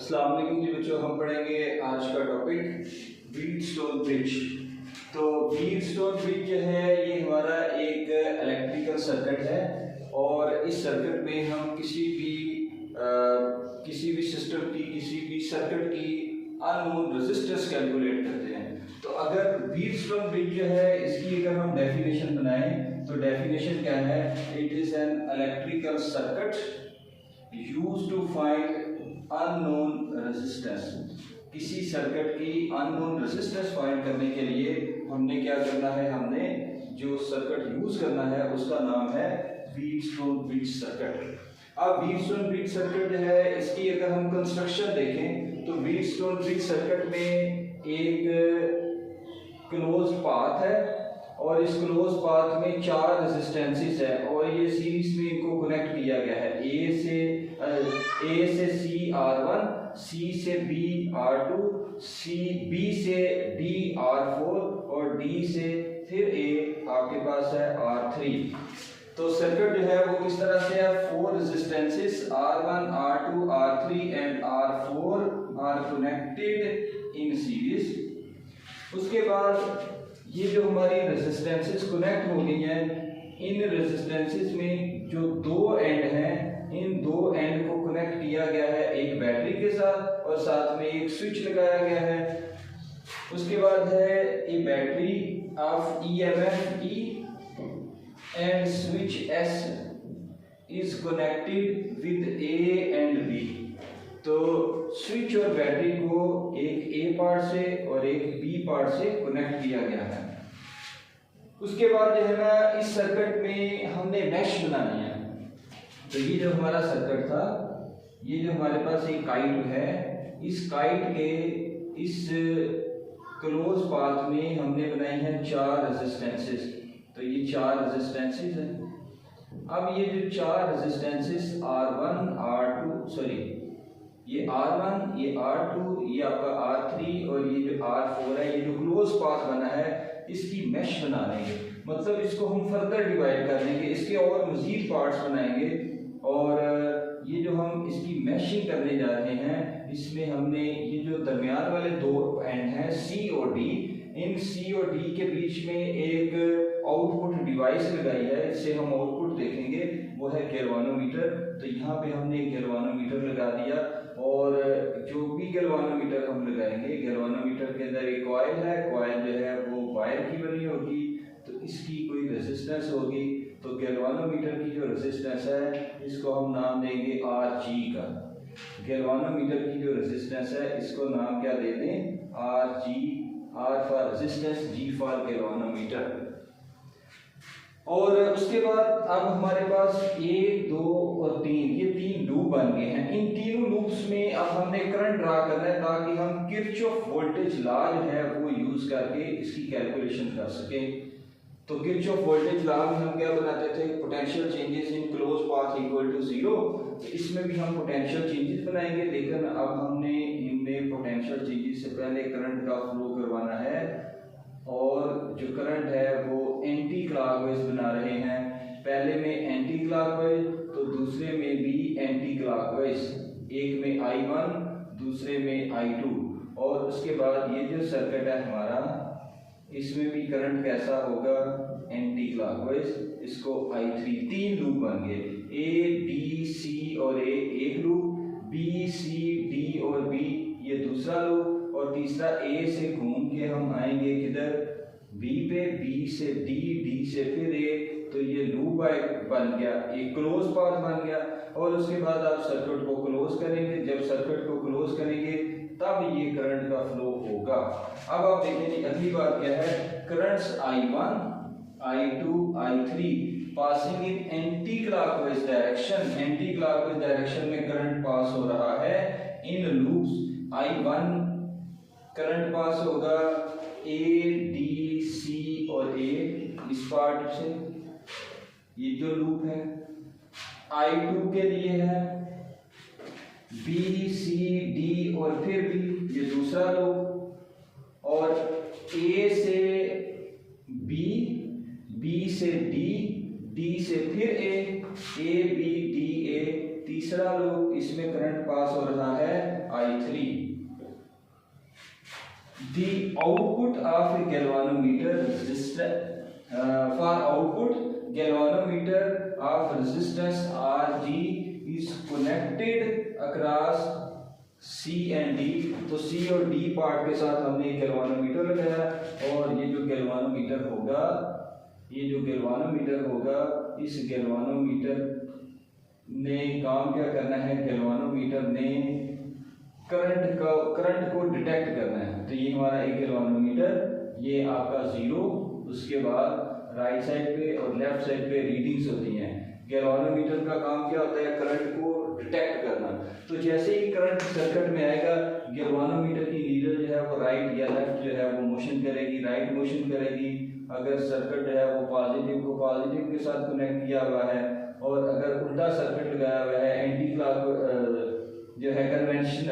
अस्सलाम वालेकुम जी बच्चों, हम पढ़ेंगे आज का टॉपिक व्हीटस्टोन ब्रिज। तो व्हीटस्टोन ब्रिज जो है ये हमारा एक इलेक्ट्रिकल सर्किट है और इस सर्किट में हम किसी भी सिस्टम की किसी भी सर्किट की अननोन रेजिस्टेंस कैलकुलेट करते हैं। तो अगर व्हीटस्टोन ब्रिज जो है इसकी अगर हम डेफिनेशन बनाएं तो डेफिनेशन क्या है? It is an electrical circuit used to find unknown resistance. किसी सर्किट की अननोन रेजिस्टेंस फाइंड करने के लिए हमने क्या करना है, हमने जो सर्किट यूज करना है उसका नाम है व्हीटस्टोन ब्रिज सर्किट। अब व्हीटस्टोन ब्रिज सर्किट है, इसकी अगर हम कंस्ट्रक्शन देखें तो व्हीटस्टोन ब्रिज सर्किट में एक क्लोज पाथ है और इस क्लोज पाथ में 4 रेजिस्टेंसेस है और ये सीरीज में इनको कनेक्ट किया गया है। ए से सी R1, सी से बी R2, बी से डी R4 और डी से फिर ए आपके पास है R3। तो सर्किट जो है वो किस तरह से है? 4 resistances R1, R2, R3 and R4 are connected in series. उसके बाद ये जो हमारी रेजिस्टेंसेस कनेक्ट हो गई हैं, इन रेजिस्टेंसेस में जो 2 एंड हैं, इन 2 एंड को कनेक्ट किया गया है एक बैटरी के साथ और साथ में एक स्विच लगाया गया है। उसके बाद है a battery of EMF E and switch S is connected with A and B। तो स्विच और बैटरी को एक A पार्ट से और एक B पार्ट से कनेक्ट किया गया है। उसके बाद जो है ना, इस सर्किट में हमने मैश बनानी है। तो ये जो हमारा सर्किट था, ये जो हमारे पास एक काइट है, इस काइट के इस क्लोज पाथ में हमने बनाई है 4 रेजिस्टेंसेस। तो ये 4 रेजिस्टेंसेस हैं। अब ये जो 4 रेजिस्टेंसेस R1, R2 ये R1, ये R2, ये आपका R3 और ये जो R4 है, ये जो क्लोज पाथ बना है इसकी मैश बना लेंगे। मतलब इसको हम फर्दर डिवाइड कर लेंगे, इसके और मजीद पार्ट्स बनाएंगे और ये जो हम इसकी मैशिंग करने जा रहे हैं, इसमें हमने ये जो दरमियान वाले 2 एंड हैं C और D, इन C और D के बीच में एक आउटपुट डिवाइस लगाई है। इससे हम आउटपुट देखेंगे, वो है गैल्वानोमीटर। तो यहाँ पे हमने एक गैल्वानोमीटर लगा दिया और जो भी गैल्वानोमीटर हम लगाएंगे, गैल्वानोमीटर के अंदर एक कॉइल है, कॉइल जो है वो वायर की बनी होगी, तो इसकी कोई रेजिस्टेंस होगी। तो गैल्वानोमीटर की जो रेजिस्टेंस है इसको हम नाम देंगे RG का। गैल्वानोमीटर की जो रेजिस्टेंस है इसको नाम क्या दे दें? RG, R for resistance, G for galvanometer. और उसके बाद अब हमारे पास 1, 2 और 3, ये 3 लूप बन गए हैं। इन तीनों लूप्स में अब हमने करंट ड्रा करना है ताकि हम किरचॉफ वोल्टेज लॉ जो है वो यूज करके इसकी कैलकुलेशन कर सकें। तो किरचॉफ वोल्टेज लॉ में हम क्या बनाते थे? Potential changes in close path equal to 0। इसमें भी हम पोटेंशियल चेंजेस बनाएंगे, लेकिन अब हमने इनमें पोटेंशियल चेंजेस से पहले करंट का फ्लो करवाना है और जो करंट है वो एंटी क्लॉकवाइज बना रहे हैं। पहले में एंटी क्लॉकवाइज तो दूसरे में भी एंटी क्लॉकवाइज, एक में I1 दूसरे में I2। और उसके बाद ये जो सर्किट है हमारा, इसमें भी करंट कैसा होगा? Anti clockwise. इसको I3। 3 लूप बन गए, A, B, C और A एक लूप, B, C, D और B ये दूसरा लूप और तीसरा A से घूम के हम आएंगे किधर? B पे, B से D, D से फिर A। तो ये लूप बन गया, एक क्लोज पाथ बन गया। और उसके बाद आप सर्किट को क्लोज करेंगे। जब सर्किट को क्लोज करेंगे तब ये करंट का फ्लो होगा। अब आप देखें अगली बात क्या है? Currents I1, I2, I3 passing in anti clockwise direction. Anti clockwise direction में करंट पास हो रहा है इन लूप्स। I1 करंट पास होगा A, D, C और A इस पार्ट से, ये जो लूप है। I2 के लिए है B, C, D और फिर B, ये दूसरा लूप। और A से B, B से D, D से फिर A, B, D, A तीसरा लूप। इसमें करंट पास हो रहा है I3 the output of a galvanometer resistor for output galvanometer of resistance Rg is connected across C and D। तो C और D पार्ट के साथ हमने एक गैल्वानोमीटर लगाया और ये जो गैल्वानोमीटर होगा, ये जो गैल्वानोमीटर होगा, इस गैल्वानोमीटर ने काम क्या करना है, गैल्वानोमीटर ने करंट को डिटेक्ट करना है। तो ये हमारा एक गैल्वानोमीटर, ये आपका 0, उसके बाद राइट साइड पे और लेफ्ट साइड पे रीडिंग्स होती हैं। गैल्वानोमीटर का काम क्या होता है, करंट को डिटेक्ट करना। तो जैसे ही करंट सर्किट में आएगा, गैल्वानोमीटर की नीडल जो है वो राइट या लेफ्ट जो है वो मोशन करेगी, राइट मोशन करेगी। अगर सर्किट जो है वो पॉजिटिव को पॉजिटिव के साथ कनेक्ट किया हुआ है और अगर उल्टा सर्किट लगाया हुआ है, एंटी क्लॉक जो है कन्वेंशन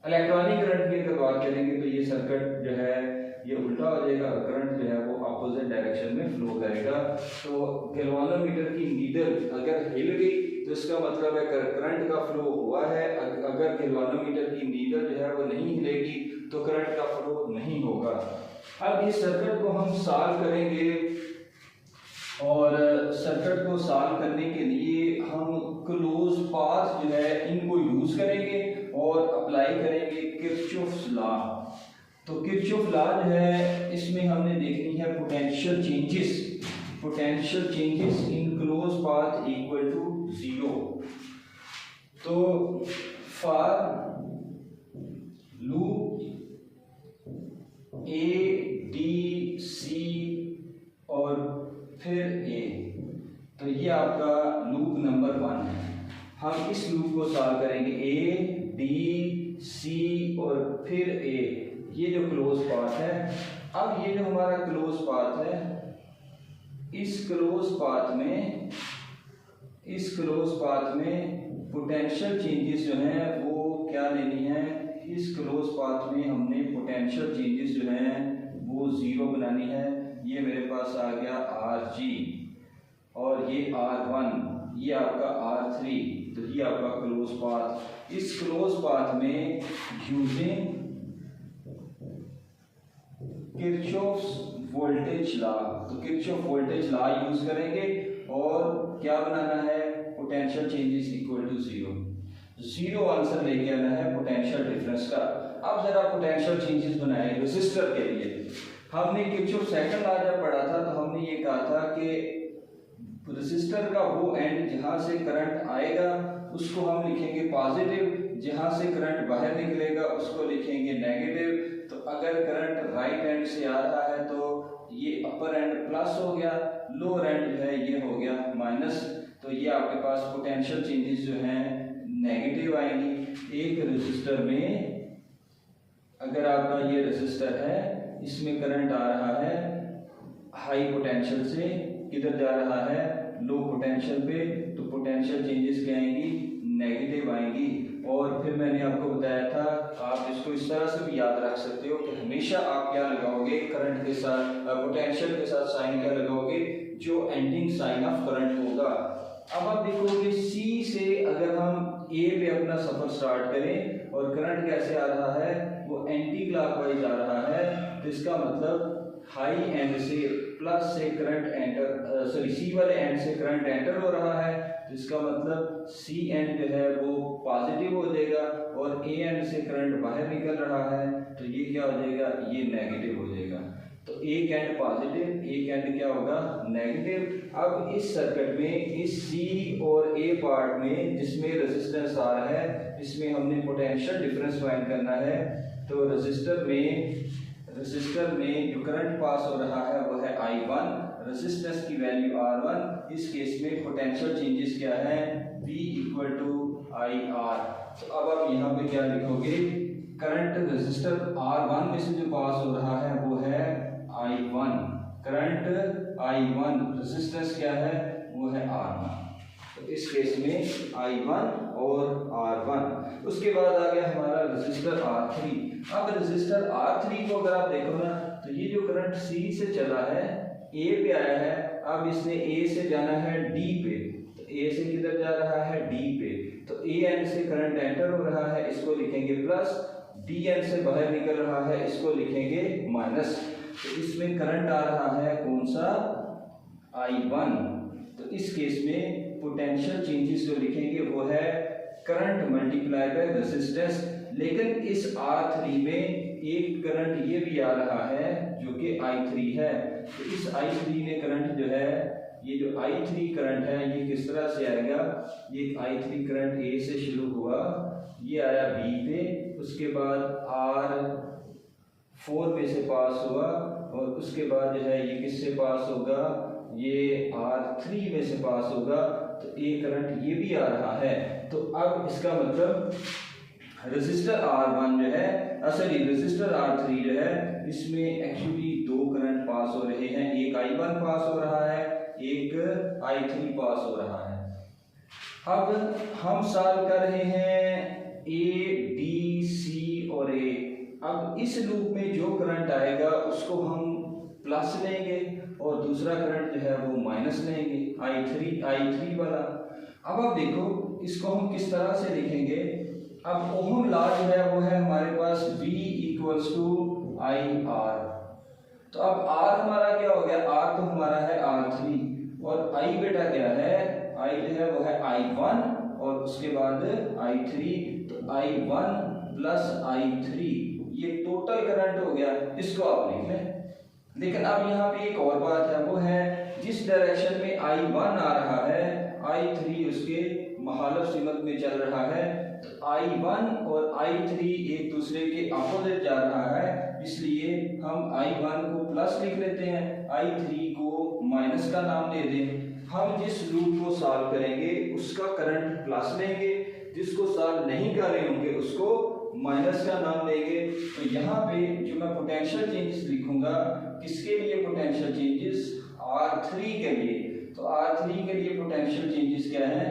इलेक्ट्रॉनिक करंट की अगर बात करेंगे तो ये सर्किट जो है ये उल्टा हो जाएगा, करंट जो है वो अपोजिट डायरेक्शन में फ्लो करेगा। तो गैल्वानोमीटर की नीडल अगर हिल गई तो इसका मतलब है करंट का फ्लो हुआ है। अगर गैल्वानोमीटर की नीडल जो है वो नहीं हिलेगी तो करंट का फ्लो नहीं होगा। अब इस सर्किट को हम सॉल्व करेंगे और सर्किट को सॉल्व करने के लिए हम क्लोज पाथ जो है इनको यूज करेंगे और अप्लाई करेंगे किरचॉफ्स लॉ। तो किरचॉफ लॉ जो है इसमें हमने देखनी है potential changes in close path equal to 0। तो for loop A D C और फिर ए, तो ये आपका लूप नंबर 1 है। हम इस लूप को सॉल्व करेंगे, ए डी सी और फिर ए, ये जो क्लोज पाथ है। अब ये जो हमारा क्लोज पाथ है, इस क्लोज पाथ में पोटेंशियल चेंजेस जो हैं वो क्या लेनी है, इस क्लोज पाथ में हमने पोटेंशियल चेंजेस जो हैं वो 0 बनानी है। ये मेरे पास आ गया Rg और ये R1, ये आपका R3, तो ये आपका क्लोज पाथ। इस क्लोज पाथ में यूजिंग किरचॉफ्स वोल्टेज लॉ, तो किरचॉफ वोल्टेज लॉ यूज करेंगे और क्या बनाना है, potential changes equal to 0 answer लेके आना है पोटेंशियल डिफरेंस का। अब जरा पोटेंशियल चेंजेस बनाए रेजिस्टर के लिए। हमने किरचॉफ सेकंड लॉ जब पढ़ा था तो हमने ये कहा था कि रेजिस्टर का वो एंड जहां से करंट आएगा उसको हम लिखेंगे पॉजिटिव, जहां से करंट बाहर निकलेगा उसको लिखेंगे नेगेटिव। तो अगर करंट राइट एंड से आ रहा है तो ये अपर एंड प्लस हो गया, लोअर एंड जो है ये हो गया माइनस। तो ये आपके पास पोटेंशियल चेंजेस जो हैं नेगेटिव आएंगी। एक रेजिस्टर में अगर आपका ये रेजिस्टर है, इसमें करंट आ रहा है हाई पोटेंशियल से, किधर जा रहा है, लो पोटेंशियल पे, तो पोटेंशियल चेंजेस क्या आएंगी, नेगेटिव आएंगी। और फिर मैंने आपको बताया था, आप इसको इस तरह से भी याद रख सकते हो कि हमेशा आप क्या लगाओगे, करंट के साथ पोटेंशियल के साथ साइन क्या लगाओगे, जो एंडिंग साइन ऑफ करंट होगा। अब आप देखोगे सी से अगर हम ए पे अपना सफर स्टार्ट करें और करंट कैसे आ रहा है, वो एंटी क्लॉकवाइज आ रहा है, तो इसका मतलब हाई एंड से प्लस से करंट एंटर, सॉरी सी वाले एंड से करंट एंटर हो रहा है, तो इसका मतलब सी एंड जो है वो पॉजिटिव हो जाएगा और ए एंड से करंट बाहर निकल रहा है, तो ये क्या हो जाएगा, ये नेगेटिव हो जाएगा। तो एक एंड पॉजिटिव, एक एंड क्या होगा, नेगेटिव। अब इस सर्किट में इस सी और ए पार्ट में जिसमें रेजिस्टेंस आ रहा है, इसमें हमने पोटेंशियल डिफरेंस फाइंड करना है। तो रेजिस्टर में जो करंट पास हो रहा है वो है I1, रेजिस्टेंस की वैल्यू R1। इस केस में पोटेंशियल चेंजेस क्या है, V इक्वल टू IR। तो अब आप यहाँ पे क्या लिखोगे, करंट रेजिस्टर R1 में से जो पास हो रहा है वो है I1, करंट I1, रेजिस्टेंस क्या है, वो है R1। तो इस केस में I1 और R1। उसके बाद आ गया हमारा रेजिस्टर R3। अब रेजिस्टर R3 को अगर आप देखो ना, तो ये जो करंट C से चला है A पे आया है, अब इसने A से जाना है D पे, तो A से किधर जा रहा है, D पे, तो A एंड से करंट एंटर हो रहा है, इसको लिखेंगे प्लस, DN से बाहर निकल रहा है, इसको लिखेंगे माइनस। तो इसमें करंट आ रहा है कौन सा, I1। तो इस केस में पोटेंशियल चेंजेस जो लिखेंगे वो है करंट मल्टीप्लाई बाय रेजिस्टेंस। लेकिन इस R3 में एक करंट ये भी आ रहा है जो कि I3 है। तो इस I3 में करंट जो है, ये जो I3 करंट है ये किस तरह से आएगा, ये I3 करंट A से शुरू हुआ, ये आया B पे, उसके बाद R4 में से पास हुआ और उसके बाद जो है ये किससे पास होगा, ये R3 में से पास होगा। तो एक करंट ये भी आ रहा है। तो अब इसका मतलब रेजिस्टर R1 जो है, सॉरी रेजिस्टर R3 जो है, इसमें एक्चुअली दो करंट पास हो रहे हैं, एक I1 पास हो रहा है, एक I3 पास हो रहा है। अब हम सॉल्व कर रहे हैं A, B, C और A। अब इस लूप में जो करंट आएगा उसको हम प्लस लेंगे और दूसरा करंट जो है वो माइनस लेंगे, I3 वाला। अब आप देखो इसको हम किस तरह से लिखेंगे। अब ओहम लॉ जो है वो है हमारे पास V = IR। तो अब R हमारा क्या हो गया, R तो हमारा है R3 और I बेटा क्या है, I जो है वो है I1 और उसके बाद I3। तो I1 + I3 ये टोटल करंट हो गया, इसको आप लिख लें। लेकिन अब यहाँ पे एक और बात है, वो है जिस डायरेक्शन में I1 आ रहा है I3 उसके मुखालिफ सिमत में चल रहा है। तो I1 और I3 एक दूसरे के अपोजिट जा रहा है, इसलिए हम I1 को प्लस लिख लेते हैं, I3 को माइनस का नाम दे दें। हम जिस लूप को सॉल्व करेंगे उसका करंट प्लस लेंगे, जिसको सॉल्व नहीं कर रहे होंगे उसको माइनस का नाम देंगे। तो यहाँ पे जो मैं पोटेंशियल चेंजेस लिखूंगा, किसके लिए पोटेंशियल चेंजेस, R3 के लिए। तो R3 के लिए पोटेंशियल चेंजेस क्या है,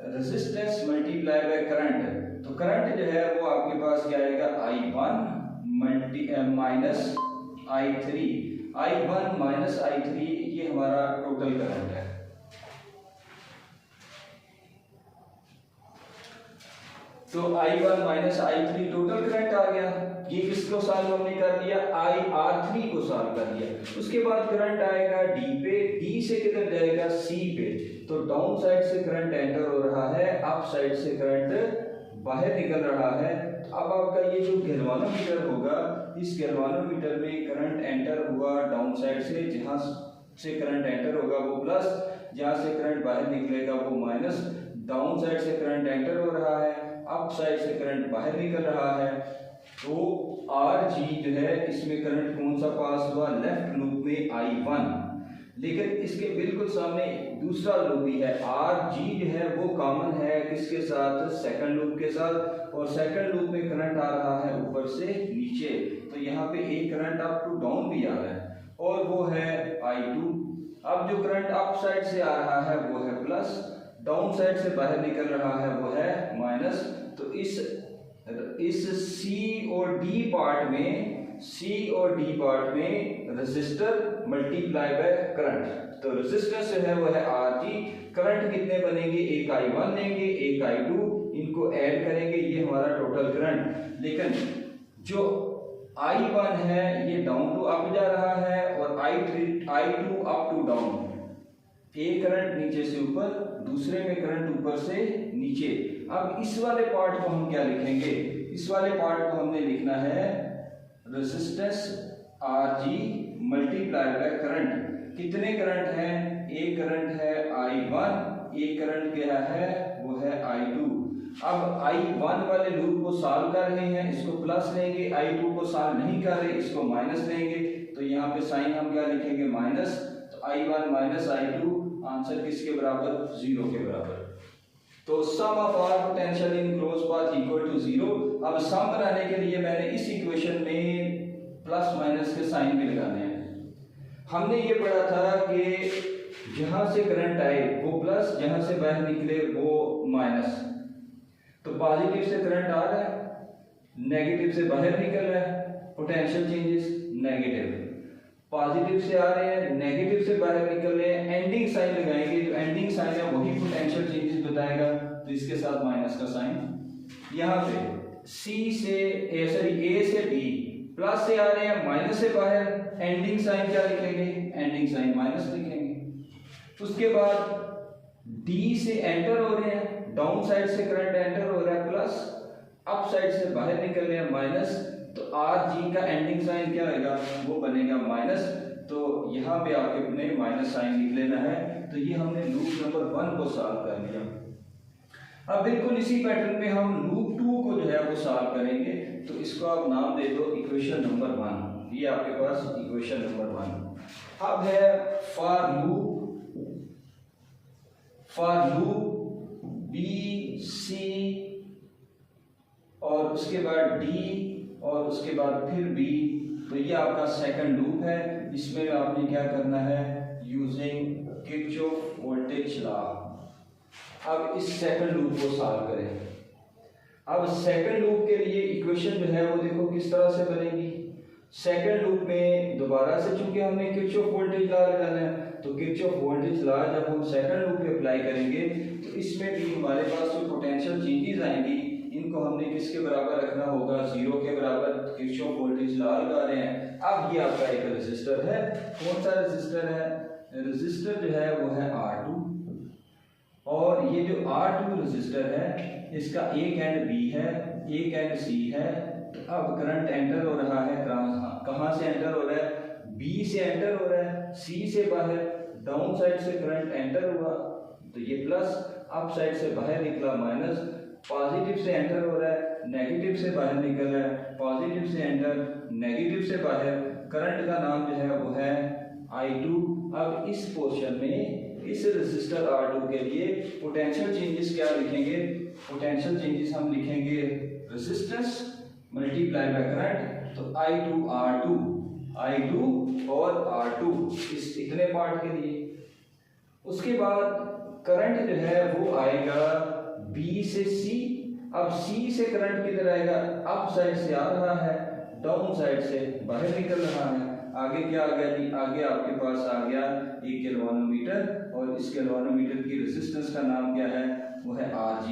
रेजिस्टेंस मल्टीप्लाई बाय करंट। तो करंट जो है वो आपके पास क्या आएगा, I1 minus I3, I1 minus I3 ये हमारा टोटल करंट है। तो I1 minus I3 total current आ गया। ये किसको सॉल्व हमने कर दिया, R3 को सॉल्व कर दिया। उसके बाद करंट आएगा D पे, D से किधर जाएगा, C पे। तो डाउन साइड से करंट एंटर हो रहा है, अप साइड से करंट बाहर निकल रहा है। तो अब आपका ये जो गैल्वानोमीटर होगा, इस गैल्वानोमीटर में करंट एंटर हुआ डाउन साइड से, जहां से करंट एंटर होगा वो प्लस, जहां से करंट बाहर निकलेगा वो माइनस। डाउन साइड से करंट एंटर हो रहा है, अप साइड से करंट बाहर निकल रहा है। तो RG जो है इसमें करंट कौन सा पास हुआ, लेफ्ट लूप में I1। लेकिन इसके बिल्कुल सामने दूसरा लूप भी है, RG जो है वो कॉमन है किसके साथ, सेकंड लूप के साथ। और सेकंड लूप में करंट आ रहा है ऊपर से नीचे। तो यहाँ पे एक करंट अप टू डाउन भी आ रहा है और वो है I2। अब जो करंट अप साइड से आ रहा है वो है प्लस, डाउन साइड से बाहर निकल रहा है वो है माइनस। तो इस C और D पार्ट में रेजिस्टर मल्टीप्लाई बाय करंट। तो रेजिस्टेंस जो है वो है RG। करंट कितने बनेंगे, एक I1 लेंगे, एक I2, इनको ऐड करेंगे, ये हमारा टोटल करंट। लेकिन जो I1 है ये डाउन टू अप जा रहा है और I2 अप टू डाउन। एक करंट नीचे से ऊपर, दूसरे में करंट ऊपर से नीचे। अब इस वाले पार्ट को हम क्या लिखेंगे, इस वाले पार्ट को हमने लिखना है resistance RG multiply by current. कितने करंट हैं, एक करंट है I1, एक करंट क्या है वो है I2। अब I1 वाले लूप को सॉल्व कर रहे हैं, इसको प्लस लेंगे, I2 को सॉल्व नहीं कर रहे, इसको माइनस लेंगे। तो यहाँ पे साइन हम क्या लिखेंगे, माइनस। तो I1 माइनस I2 आंसर किसके बराबर, 0 के बराबर। तो sum of all potential in close path equal to 0। अब सम बनाने के लिए मैंने इस इक्वेशन में प्लस माइनस के साइन भी लगाने हैं। हमने ये पढ़ा था कि जहां से करंट आए वो प्लस, जहां से बाहर निकले वो माइनस। तो पॉजिटिव से करंट आ रहा है, नेगेटिव से बाहर निकल रहा है, पोटेंशियल चेंजेस नेगेटिव। पॉजिटिव से आ रहे हैं, नेगेटिव से बाहर निकल रहे हैं, एंडिंग साइन लगाएंगे, जो एंडिंग साइन है वही पोटेंशियल चेंजेस बताएगा। तो इसके साथ माइनस का साइन। यहाँ पे ए से डी, प्लस से आ रहे हैं माइनस से बाहर, एंडिंग साइन क्या लिखेंगे, एंडिंग साइन माइनस लिखेंगे। उसके बाद डी से एंटर हो रहे हैं, डाउन साइड से करंट एंटर हो रहा है प्लस, अप साइड से बाहर निकल रहे हैं माइनस, तो आर जी का एंडिंग साइन क्या रहेगा, वो बनेगा माइनस। तो यहाँ पे आपके अपने माइनस साइन लिख लेना है। तो ये हमने लूप नंबर 1 को सॉल्व कर लिया। अब बिल्कुल इसी पैटर्न पे हम लूप 2 को जो है वो सॉल्व करेंगे। तो इसको आप नाम दे दो इक्वेशन नंबर 1। ये आपके पास इक्वेशन नंबर 1। अब है फॉर लूप बी सी और उसके बाद डी और उसके बाद फिर बी। तो ये आपका सेकंड लूप है। इसमें आपने क्या करना है, यूजिंग किरचॉफ वोल्टेज लॉ। अब इस सेकंड लूप को सॉल्व करें। अब सेकंड लूप के लिए इक्वेशन जो है वो देखो किस तरह से बनेगी। सेकंड लूप में दोबारा से चूंकि हमने किरचॉफ वोल्टेज लॉ लगाना है, तो किरचॉफ वोल्टेज लॉ जब हम सेकंड लूप पे अप्लाई करेंगे तो इसमें भी हमारे पास जो पोटेंशियल चेंजेस आएंगी, इनको हमने किसके बराबर रखना होगा, 0 के बराबर। किरचॉफ वोल्टेज लॉ लगा रहे हैं। अब ये आपका एक रेजिस्टर है। कौन सा रेजिस्टर है, रेजिस्टर जो है वो है R2। और ये जो R2 रेजिस्टर है, इसका एक एंड B है, एक एंड C है। तो अब करंट एंटर हो रहा है, कहां से एंटर हो रहा है, B से एंटर हो रहा है, C से बाहर, डाउन साइड से करंट एंटर हुआ तो ये प्लस, अप साइड से बाहर निकला माइनस, पॉजिटिव से एंटर हो रहा है, नेगेटिव से बाहर निकल रहा है, पॉजिटिव से एंटर, नेगेटिव से बाहर। करंट का नाम जो है वो है I2। अब इस पोर्शन में इस रेजिस्टर R2 के लिए पोटेंशियल चेंजेस क्या लिखेंगे, पोटेंशियल चेंजेस हम लिखेंगे रेजिस्टेंस मल्टीप्लाई बाय करंट। तो I2 और R2 इस इतने पार्ट के लिए। उसके बाद करंट जो है वो आएगा B से C। अब C से करंट किधर आएगा, अप साइड से आ रहा है, डाउन साइड से बाहर निकल रहा है। आगे क्या आ गया जी, आगे आपके पास आ गया 1 गैल्वानोमीटर और इस गैल्वानोमीटर की रेजिस्टेंस का नाम क्या है, वो है Rg।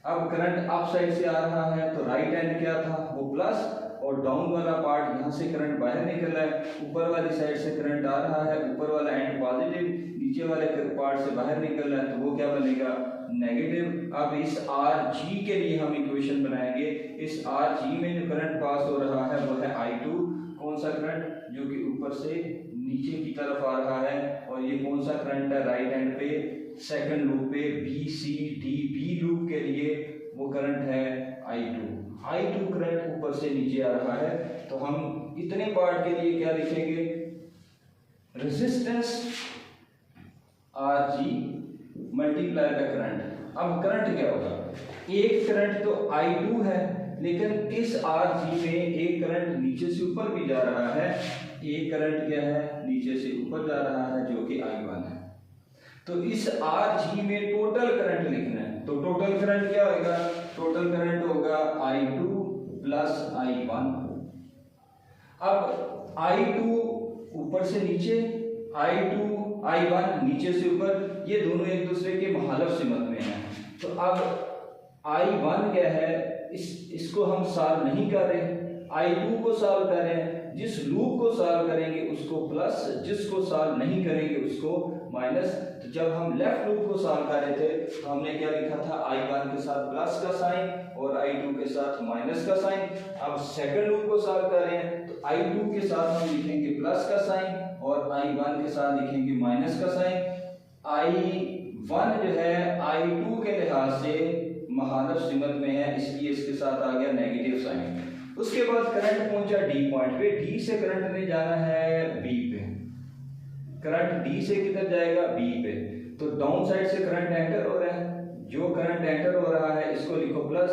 अब करंट अप साइड से आ रहा है तो राइट हैंड क्या था, वो प्लस, और डाउन वाला पार्ट यहाँ से करंट बाहर निकल रहा है, ऊपर वाली साइड से करंट आ रहा है, ऊपर वाला एंड पॉजिटिव, नीचे वाले पार्ट से बाहर निकल रहा है, तो वो क्या बनेगा, नेगेटिव। अब इस Rg के लिए हम इक्वेशन बनाएंगे। इस Rg में जो करंट पास हो रहा है वो है I2। कौन सा करंट, जो कि ऊपर से नीचे की तरफ आ रहा है। और ये कौन सा करंट है, राइट हैंड पे सेकंड लूप पे बी लूप के लिए वो करंट है I2 करंट ऊपर से नीचे आ रहा है। तो हम इतने पार्ट के लिए क्या लिखेंगे, resistance Rg multiply by current. अब करंट क्या होगा, एक करंट तो I2 है, लेकिन इस Rg में एक करंट नीचे से ऊपर भी जा रहा है, एक करंट क्या है, नीचे से ऊपर जा रहा है, जो कि I1 है। तो इस Rg में टोटल करंट लिखना है। तो टोटल करंट क्या होगा, टोटल करंट होगा I2 प्लस I1। अब I2 ऊपर से नीचे, I1 नीचे से ऊपर, ये दोनों एक दूसरे के मुखालिफ सिमत में हैं। तो अब I1 क्या है, इसको हम सॉल्व नहीं कर रहे, I2 को सॉल्व कर रहे हैं। जिस लूप को सॉल्व करेंगे उसको प्लस, जिसको सॉल्व नहीं करेंगे उसको माइनस। तो जब हम लेफ्ट लूप को सॉल्व कर रहे थे तो हमने क्या लिखा था, I1 के साथ प्लस का साइन और I2 के साथ माइनस का साइन। अब सेकंड लूप को सॉल्व कर रहे हैं तो I2 के साथ हम लिखेंगे प्लस का साइन और I1 के साथ लिखेंगे माइनस का साइन। I1 जो है I2 के लिहाज से मुखालिफ सिमत में है, इसलिए इसके साथ आ गया नेगेटिव साइन। उसके बाद करंट पहुंचा D पॉइंट पे, D से करंट ने जाना है B पे। करंट D से किधर जाएगा, B पे। तो डाउन साइड से करंट एंटर हो रहा है, जो करंट एंटर हो रहा है इसको लिखो प्लस,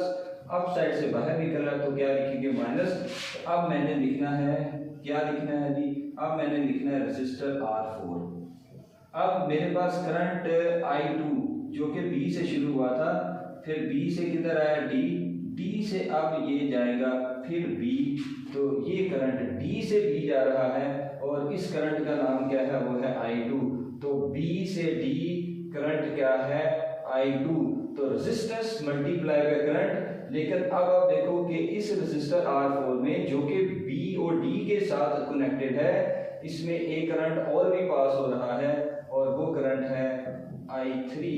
अप साइड से बाहर निकल रहा है तो क्या लिखेंगे, माइनस। अब मैंने लिखना है, क्या लिखना है जी, अब मैंने लिखना है रेजिस्टर R4। अब मेरे पास करंट I2 जो कि B से शुरू हुआ था, फिर B से किधर आया, D से अब ये जाएगा फिर B। तो ये करंट D से B जा रहा है और इस करंट का नाम क्या है, वो है I2। तो B से D करंट क्या है, I2। तो रेजिस्टेंस मल्टीप्लाई बाय करंट। लेकिन अब आप देखो कि इस रेजिस्टर R4 में जो कि B और D के साथ कनेक्टेड है, इसमें एक करंट और भी पास हो रहा है और वो करंट है I3।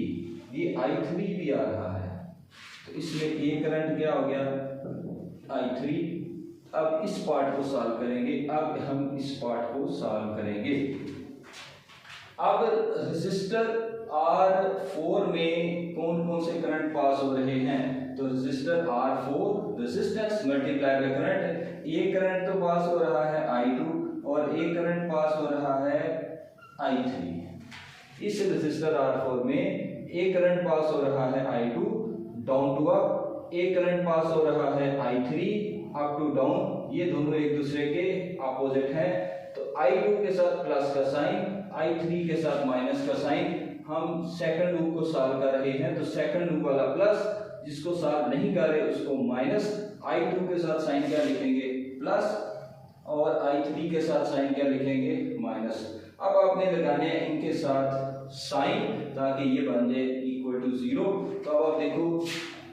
ये I3 भी आ रहा है, तो इसमें एक करंट क्या हो गया I3। अब इस पार्ट को सॉल्व करेंगे, अब हम इस पार्ट को सॉल्व करेंगे। अब रेजिस्टर R4 में कौन कौन से करंट पास हो रहे हैं, तो resistor R4 resistance multiply by current, एक करंट तो पास हो रहा है I2 और एक करंट पास हो रहा है I3। इस रेजिस्टर R4 में एक करंट पास हो रहा है I2 डाउन टू अप, एक करंट पास हो रहा है I3 अप टू डाउन। ये दोनों एक दूसरे के अपोजिट हैं, तो I2 के साथ प्लस का साइन, I3 के साथ माइनस का साइन। हम सेकंड लूप को सॉल्व कर रहे हैं, तो सेकंड लूप वाला प्लस, जिसको सॉल्व नहीं कर रहे उसको माइनस। I2 के साथ साइन क्या लिखेंगे प्लस, और I3 के साथ साइन क्या लिखेंगे माइनस। अब आपने लगाने हैं इनके साथ साइन ताकि ये बन जाए इक्वल टू 0। तो अब आप देखो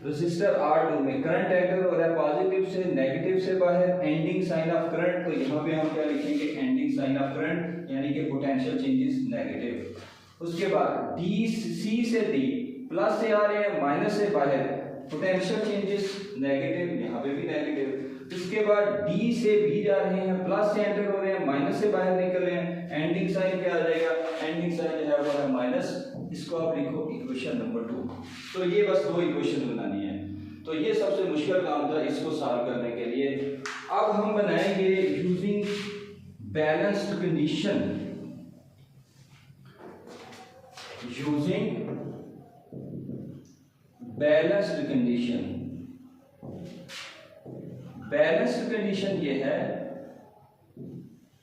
रेजिस्टर R2 में करंट एंटर हो रहा है पॉजिटिव से नेगेटिव से बाहर, एंडिंग साइन ऑफ करंट, तो यहाँ पे हम क्या लिखेंगे एंडिंग साइन ऑफ करंट, यानी कि पोटेंशियल चेंजेस नेगेटिव। उसके बाद C से D प्लस से आ रहे हैं माइनस से बाहर, पोटेंशियल चेंजेस नेगेटिव, यहाँ पे भी नेगेटिव। उसके बाद D से B जा रहे हैं, प्लस से एंटर हो रहे हैं माइनस से बाहर निकल रहे हैं, एंडिंग साइन क्या आ जाएगा, एंडिंग साइन जो है वो है माइनस। इसको आप लिखो इक्वेशन नंबर 2। तो ये बस दो इक्वेशन बनानी है, तो ये सबसे मुश्किल काम था इसको सॉल्व करने के लिए। अब हम बनाएंगे using balanced condition, using balanced condition. Balanced condition ये है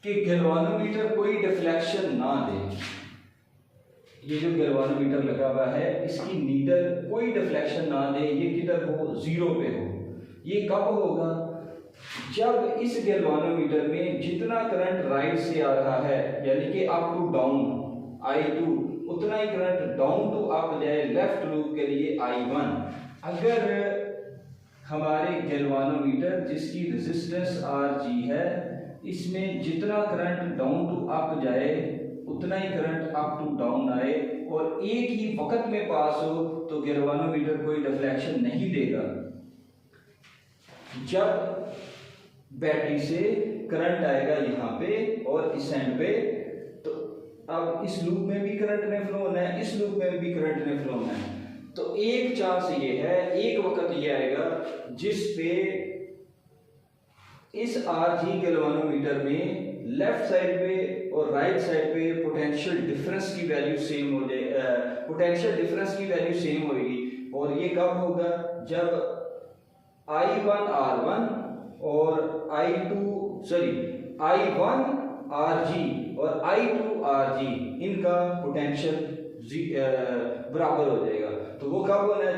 कि गैल्वानोमीटर कोई डिफ्लेक्शन ना दे। ये जो गैल्वानोमीटर लगा हुआ है इसकी नीडल कोई डिफ्लेक्शन ना दे, ये किधर हो 0 पे हो। ये कब होगा, जब इस गैल्वानोमीटर में जितना करंट राइट से आ रहा है यानी कि अप टू डाउन I2, उतना ही करंट डाउन टू अप जाए लेफ्ट लूप के लिए I1। अगर हमारे गैल्वानोमीटर जिसकी रेजिस्टेंस Rg है, इसमें जितना करंट डाउन टू अप जाए उतना ही करंट अप टू डाउन आए और एक ही वक्त में पास हो, तो गैल्वानोमीटर कोई डिफ्लेक्शन नहीं देगा। जब बैटरी से करंट आएगा यहाँ पे और इस एंड पे, तो अब इस लूप में भी करंट ने फ्लो होना है, इस लूप में भी करंट ने फ्लो होना है। तो एक चांस ये है, एक वक्त ये आएगा जिस पे इस Rg गैल्वानोमीटर में लेफ्ट साइड पे और राइट साइड पे पोटेंशियल डिफरेंस की वैल्यू सेम हो जाए, पोटेंशियल डिफरेंस की वैल्यू सेम होगी। और ये कब होगा, जब I1 R1 और I1 Rg और I2 Rg इनका पोटेंशियल बराबर हो जाएगा। तो वो कब होना है,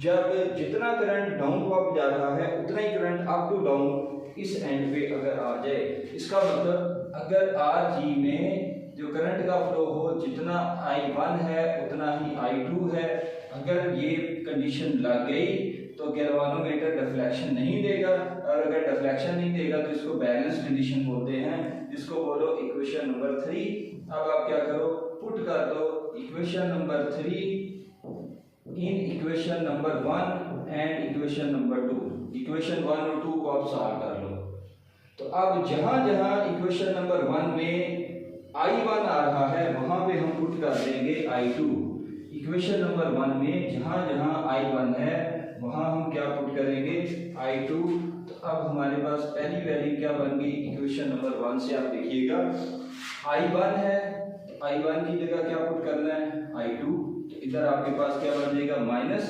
जब जितना करंट डाउन टू अप जा रहा है उतना ही करंट अप टू डाउन इस एंड पे अगर आ जाए। इसका मतलब अगर Rg में जो करंट का फ्लो हो, जितना I1 है उतना ही I2 है, अगर ये कंडीशन लग गई तो गैल्वानोमीटर डिफ्लेक्शन नहीं देगा। और अगर डिफ्लेक्शन नहीं देगा तो इसको बैलेंस कंडीशन बोलते हैं, जिसको बोलो इक्वेशन नंबर 3। अब आप क्या करो, पुट कर दो equation number 3 in equation number 1 and equation number 2। Equation 1 और 2 को आप सॉल्व कर लो। तो अब जहां जहां इक्वेशन नंबर 1 में I1 आ रहा है वहां पे हम पुट कर देंगे I2। इक्वेशन नंबर 1 में जहां जहां I1 है वहां हम क्या पुट करेंगे I2। तो अब हमारे पास पहली वैल्यू क्या बन गई इक्वेशन नंबर 1 से, आप देखिएगा I1 है, तो I1 की जगह क्या पुट करना है I2। तो इधर आपके पास क्या बन जाएगा माइनस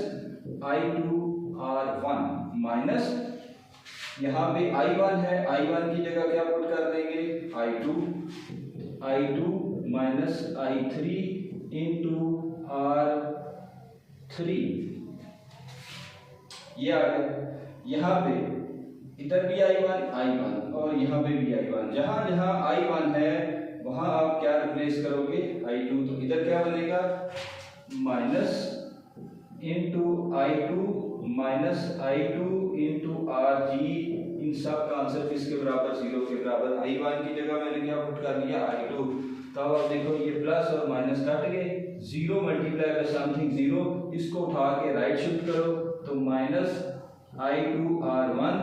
I2 R1 माइनस, यहाँ पे I1 है, I1 की जगह क्या पुट कर देंगे I2 minus I3 into R3। ये आ गया। यहाँ पे इधर भी I1 और यहाँ पे भी I1, जहां जहां I1 है वहां आप क्या रिप्लेस करोगे I2। तो इधर क्या बनेगा minus into I2 minus I2 into R G, इन सब का आंसर किसके बराबर, 0 के बराबर। I1 की जगह मैंने क्या पुट कर लिया, I2। तब आप देखो ये प्लस और माइनस कट गए, 0 मल्टीप्लाई बाय समथिंग 0, इसको उठा के राइट शिफ्ट करो तो minus I2 R1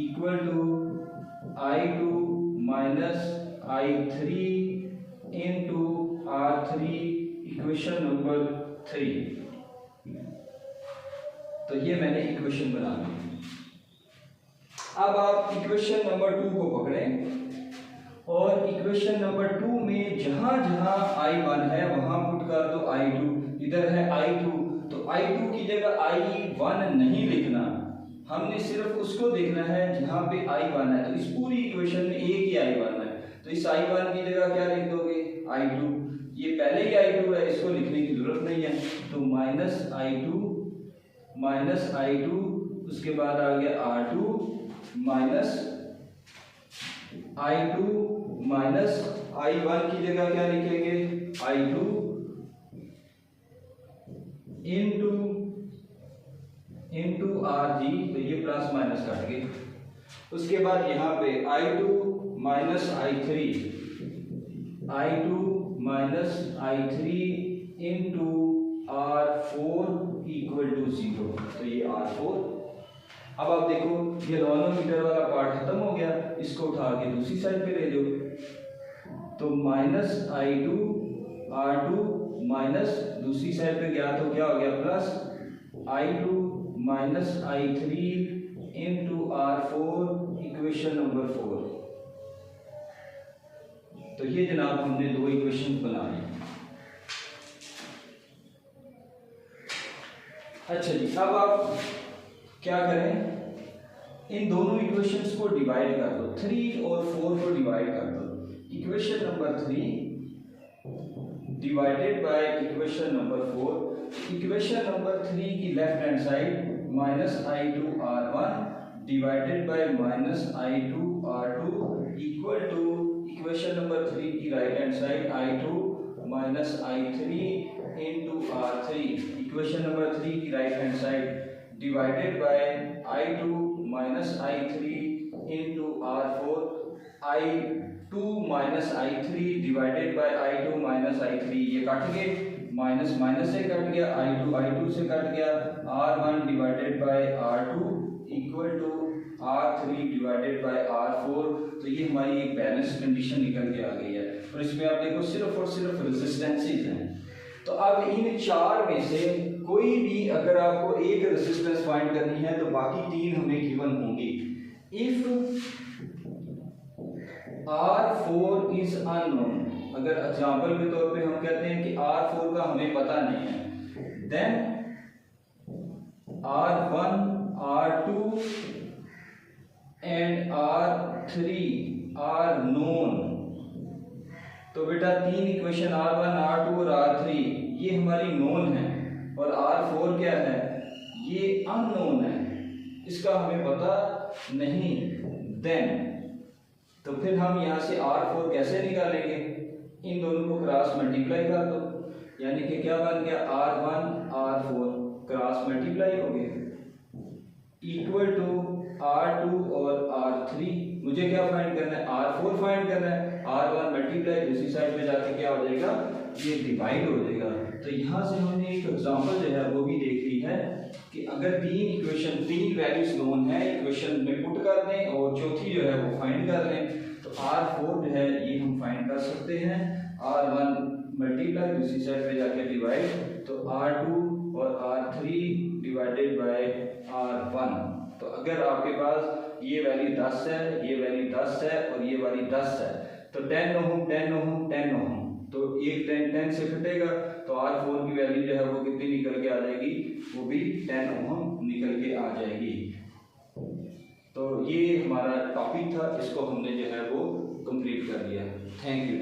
equal to I2 minus I3 into R3, equation number 3। तो ये मैंने इक्वेशन बना ली। अब आप इक्वेशन नंबर 2 को पकड़ें और इक्वेशन नंबर 2 में जहां जहां I1 है वहां पुट कर दो I2। इधर है I2 तो I2 की जगह I1 नहीं लिखना, हमने सिर्फ उसको देखना है जहां पे I1 है। तो इस पूरी इक्वेशन में एक ही I1 है, तो इस I1 की जगह क्या लिख दोगे, I2। ये पहले ही I2 है, इसको लिखने की जरूरत नहीं है। तो माइनस I2 उसके बाद आ गया R2 minus I2 minus I1 की जगह क्या लिखेंगे, I2 इंटू RG, तो ये प्लस माइनस कट गए। उसके बाद यहाँ पे I2 minus I3 into R4 equal to 0, तो ये R4। अब आप देखो ये नॉनोमीटर वाला पार्ट खत्म हो गया, इसको उठा के दूसरी साइड पे ले जाओ। तो माइनस I2 R2 माइनस दूसरी साइड पे गया तो क्या हो गया, plus I2 minus I3 into R4, equation number 4। तो ये जनाब हमने दो इक्वेशन बना ली। अच्छा जी, अब आप क्या करें, इन दोनों इक्वेशंस को डिवाइड कर दो, 3 और 4 को डिवाइड कर दो। Equation number 3 divided by equation number 4। Equation number 3 की left hand side minus I2 R1 divided by minus I2 R2 equal to equation number 3 की right hand side I2 minus I3 into R3, equation number 3 की right hand side divided by I2 minus I3 into R4, I2 minus I3 divided by I2 minus I3, ये cut गए, minus minus से cut गया, I2 से cut गया, R1 divided by R2 equal to R3 divided by R4। तो ये हमारी एक बैलेंस कंडीशन निकल के आ गई है, और इसमें आप देखो सिर्फ और सिर्फ रेजिस्टेंसेस हैं। तो अब इन चार में से कोई भी अगर आपको एक रेजिस्टेंस फाइंड करनी है तो बाकी तीन हमें गिवन होंगी। इफ R4 इज अननोन, अगर एग्जांपल के तौर पे हम कहते हैं कि R4 का हमें पता नहीं है, then R1 R2 and R3 are known. तो बेटा तीन इक्वेशन R1 R2 और R3 ये हमारी नोन है, और R4 क्या है, ये अननोन है, इसका हमें पता नहीं। देन तो फिर हम यहाँ से R4 कैसे निकालेंगे, इन दोनों को क्रॉस मल्टीप्लाई कर दो, यानी कि क्या बन गया, R1 R4 क्रॉस मल्टीप्लाई हो गए इक्वल टू R2 और R3। मुझे क्या फाइंड करना है, R4 फाइंड करना है। R1 मल्टीप्लाई दूसरी साइड में जाके क्या हो जाएगा, ये डिवाइड हो जाएगा। तो यहाँ से हमने एक एग्जांपल जो है वो भी देख ली है कि अगर तीन वैल्यूज नोन है, इक्वेशन में पुट कर दें और चौथी जो है वो फाइंड कर लें, तो R4 जो है ये हम फाइंड कर सकते हैं। R1 मल्टीप्लाई दूसरी साइड पे जाके डिवाइड, तो R2 और R3 डिवाइडेड बाय R1। तो अगर आपके पास ये वैल्यू 10 है, ये वैल्यू 10 है और ये वाली 10 है, तो 10 ओम 10 ओम 10 ओम, तो एक 10 से कटेगा, तो R4 की वैल्यू जो है वो कितनी निकल के आ जाएगी, वो भी 10 ओम निकल के आ जाएगी। तो ये हमारा टॉपिक था, इसको हमने जो है वो कंप्लीट कर लिया। Thank you.